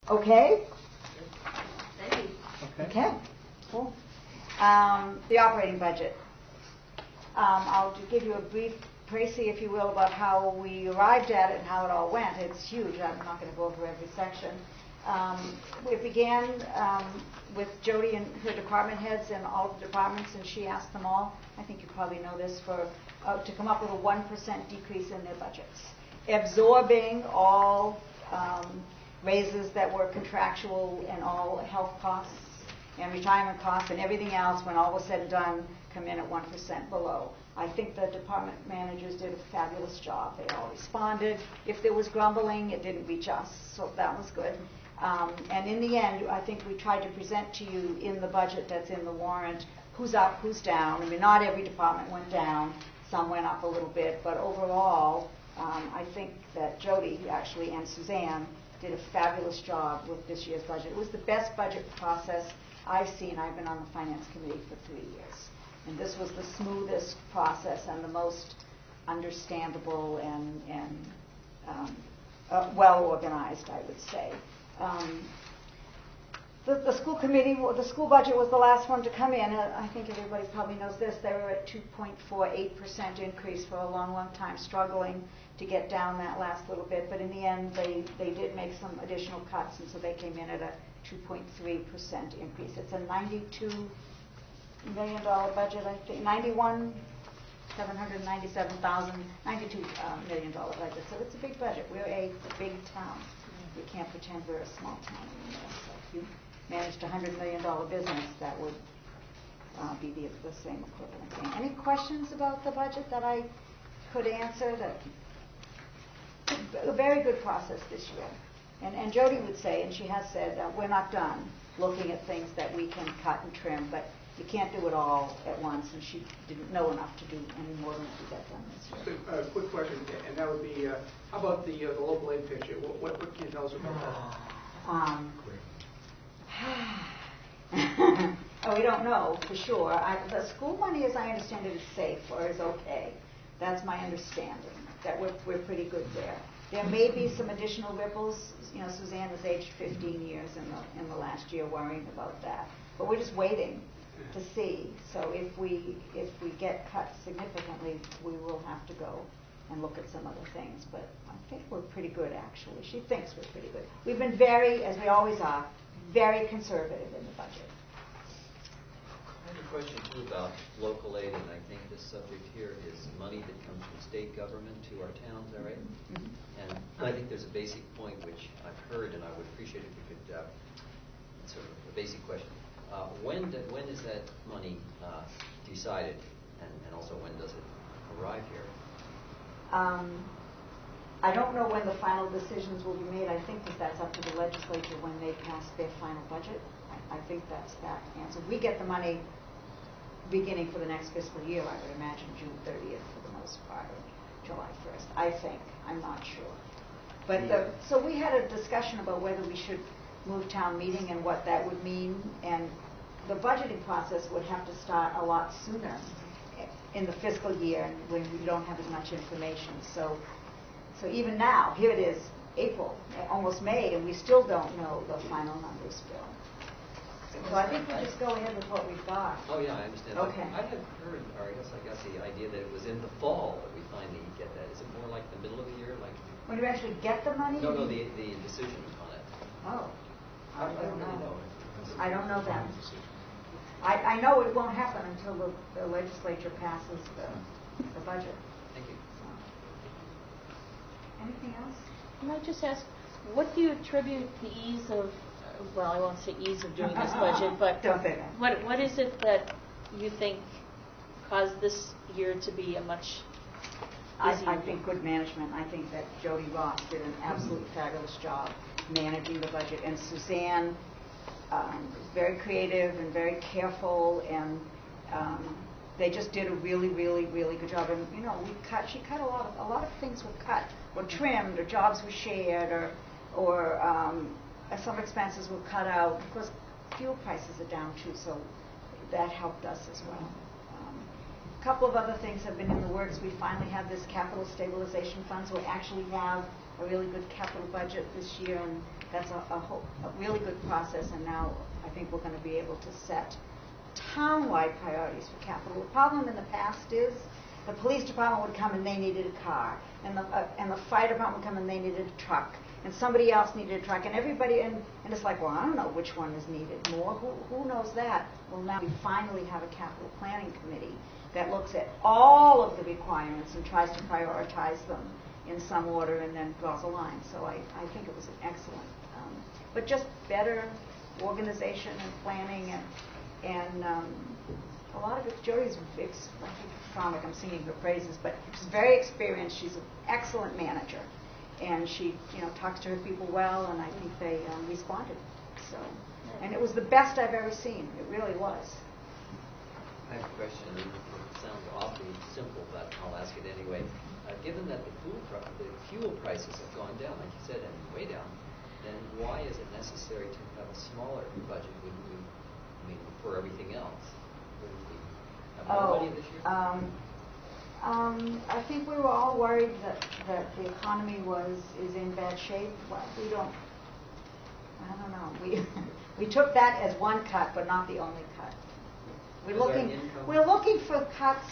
Okay? Okay, cool. The operating budget. I'll give you a brief précis, if you will, about how we arrived at it and how it all went. It's huge. I'm not going to go over every section. It began with Jody and her department heads and all of the departments, and she asked them all, I think you probably know this, to come up with a 1% decrease in their budgets, absorbing all raises that were contractual and all health costs and retirement costs and everything else, when all was said and done, come in at 1% below. I think the department managers did a fabulous job. They all responded. If there was grumbling, it didn't reach us, so that was good. And in the end, I think we tried to present to you in the budget that's in the warrant who's up, who's down. I mean, not every department went down. Some went up a little bit, but overall, I think that Jody actually and Suzanne did a fabulous job with this year's budget. It was the best budget process I've seen. I've been on the finance committee for 3 years. And this was the smoothest process and the most understandable and well organized, I would say. The school committee, the school budget was the last one to come in. I think everybody probably knows this. They were at 2.48% increase for a long, long time, struggling to get down that last little bit. But in the end, they did make some additional cuts, and so they came in at a 2.3% increase. It's a $92 million budget, I think, $92 million budget. So it's a big budget. We're a big town. We can't pretend we're a small town anymore. So if you managed a $100 million business, that would be the same equivalent thing. Any questions about the budget that I could answer? A very good process this year. And Jody would say, and she has said, we're not done looking at things that we can cut and trim, but you can't do it all at once, and she didn't know enough to do any more than we got done this year. So, quick question, and that would be, how about the local aid picture? What can you tell us about that? Oh, we don't know for sure. The school money, as I understand it, is safe or is okay. That's my understanding, that we're pretty good there. There may be some additional ripples. You know, Suzanne was aged 15 years in the last year, worrying about that. But we're just waiting to see. So if we get cut significantly, we will have to go and look at some other things. But I think we're pretty good, actually. She thinks we're pretty good. We've been very, as we always are, very conservative in the budget. I have a question, too, about local aid, and I think this subject here is money that comes from state government to our towns, is that right? Mm-hmm. And I think there's a basic point which I've heard, and I would appreciate if you could, sort of a basic question. When is that money decided, and also when does it arrive here? I don't know when the final decisions will be made. I think that's up to the legislature when they pass their final budget. I think that's that answer. We get the money beginning for the next fiscal year, I would imagine June 30th for the most part, or July 1st, I think. I'm not sure. But so we had a discussion about whether we should move town meeting and what that would mean, and the budgeting process would have to start a lot sooner in the fiscal year when we don't have as much information. So even now, here it is, April, almost May, and we still don't know the final numbers still. So I think we just go ahead with what we've got. Oh yeah, I understand. Okay. I had heard, or I guess I got the idea that it was in the fall that we finally get that. Is it more like the middle of the year, like when you actually get the money? No, the decision on it. Oh, I don't really know. I don't know that. I know it won't happen until the legislature passes the budget. Thank you. So. Anything else? Can I just ask, what do you attribute the ease of, well, I won't say ease of doing this budget, but don't say that. What is it that you think caused this year to be a much easier I think good management. I think that Jody Ross did an absolute fabulous job managing the budget, and Suzanne was very creative and very careful, and they just did a really, really, really good job. And you know, she cut a lot of things were cut, or trimmed, or jobs were shared, or some expenses were cut out. Of course, fuel prices are down too, so that helped us as well. A couple of other things have been in the works. We finally have this capital stabilization fund, so we actually have a really good capital budget this year, and that's a really good process, and now I think we're going to be able to set town-wide priorities for capital. The problem in the past is the police department would come and they needed a car, and the fire department would come and they needed a truck, and somebody else needed a truck, and everybody, and it's like, well, I don't know which one is needed more. Who knows that? Well, now we finally have a capital planning committee that looks at all of the requirements and tries to prioritize them in some order and then draws a line. So I think it was an excellent, but just better organization and planning, and a lot of it. Jody's, I sound like I'm singing her praises, but she's very experienced. She's an excellent manager, and she, talks to her people well, and I think they responded. So, and it was the best I've ever seen. It really was. I have a question. It sounds awfully simple, but I'll ask it anyway. Given that the fuel prices have gone down, like you said, and way down, then why is it necessary to have a smaller budget? Wouldn't we, for everything else? Wouldn't we have more money this year? I think we were all worried that the economy is in bad shape. Well, I don't know. We took that as one cut, but not the only cut. We're looking for cuts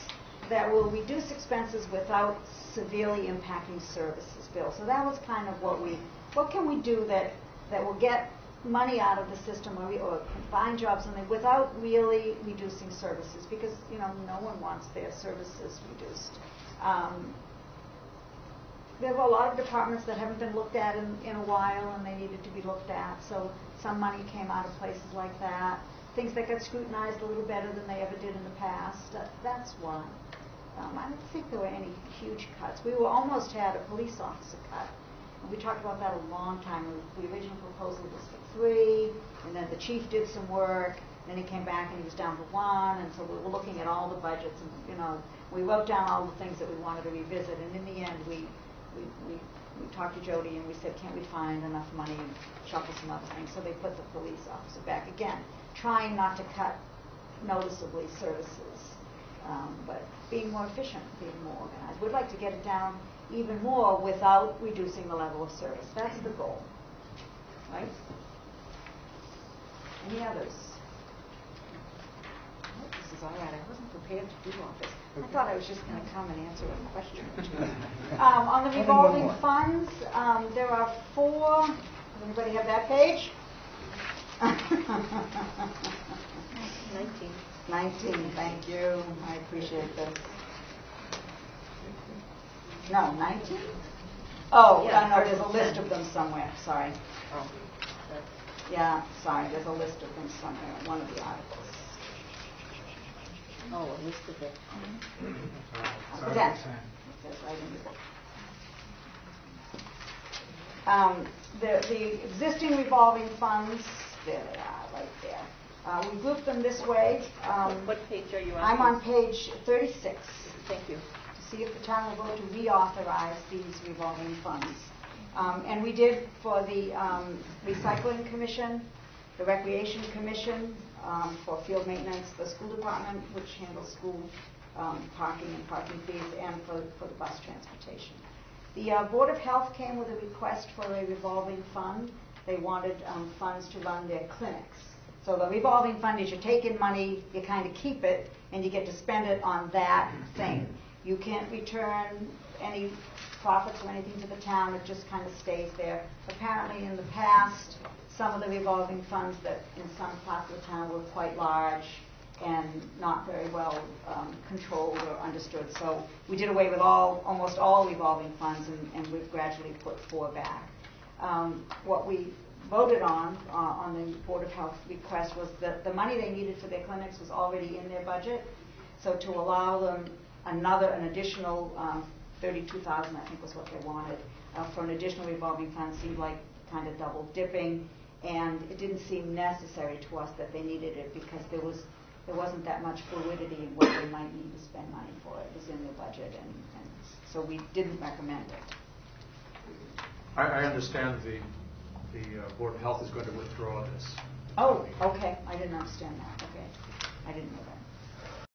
that will reduce expenses without severely impacting services, Bill. So that was kind of what can we do that will get money out of the system or find jobs without really reducing services, because no one wants their services reduced. There were a lot of departments that haven't been looked at in a while, and they needed to be looked at, so some money came out of places like that. Things that got scrutinized a little better than they ever did in the past. That's why. I don't think there were any huge cuts. We almost had a police officer cut. And we talked about that a long time. The original proposal was for 3, and then the chief did some work, and then he came back and he was down to 1, and so we were looking at all the budgets, and we wrote down all the things that we wanted to revisit, and in the end we talked to Jody and we said, can't we find enough money and shuffle some other things? So they put the police officer back again, trying not to cut noticeably services, but being more efficient, being more organized. We'd like to get it down even more without reducing the level of service. That's the goal, right? Any others? Oh, this is all right. I wasn't prepared to do all this. I thought I was just going to come and answer a question or two. On the revolving funds, there are 4. Does anybody have that page? 19, thank you. I appreciate this. No, 19? Oh, yeah, no, there's a list of them somewhere. Sorry. Oh. Yeah, sorry, there's a list of them somewhere in one of the articles. Oh, a list of it. It says right in the book. The existing revolving funds, there they are, right there. We grouped them this way. What page are you on? I'm on page 36. Thank you. To see if the town will vote to reauthorize these revolving funds. And we did for the Recycling Commission, the Recreation Commission, for field maintenance, the school department, which handles school parking and parking fees, and for the bus transportation. The Board of Health came with a request for a revolving fund. They wanted funds to run their clinics. So the revolving fund is you take in money, you kind of keep it, and you get to spend it on that thing. You can't return any profits or anything to the town. It just kind of stays there. Apparently in the past, some of the revolving funds that in some parts of the town were quite large and not very well controlled or understood. So we did away with almost all revolving funds, and we've gradually put 4 back. What we voted on the Board of Health request was that the money they needed for their clinics was already in their budget. So to allow them an additional $32,000, I think was what they wanted, for an additional revolving fund seemed like kind of double dipping, and it didn't seem necessary to us that they needed it because there wasn't that much fluidity in what they might need to spend money for. It was in their budget, and so we didn't recommend it. I understand the Board of Health is going to withdraw this. Oh, okay. I didn't understand that. Okay. I didn't know that.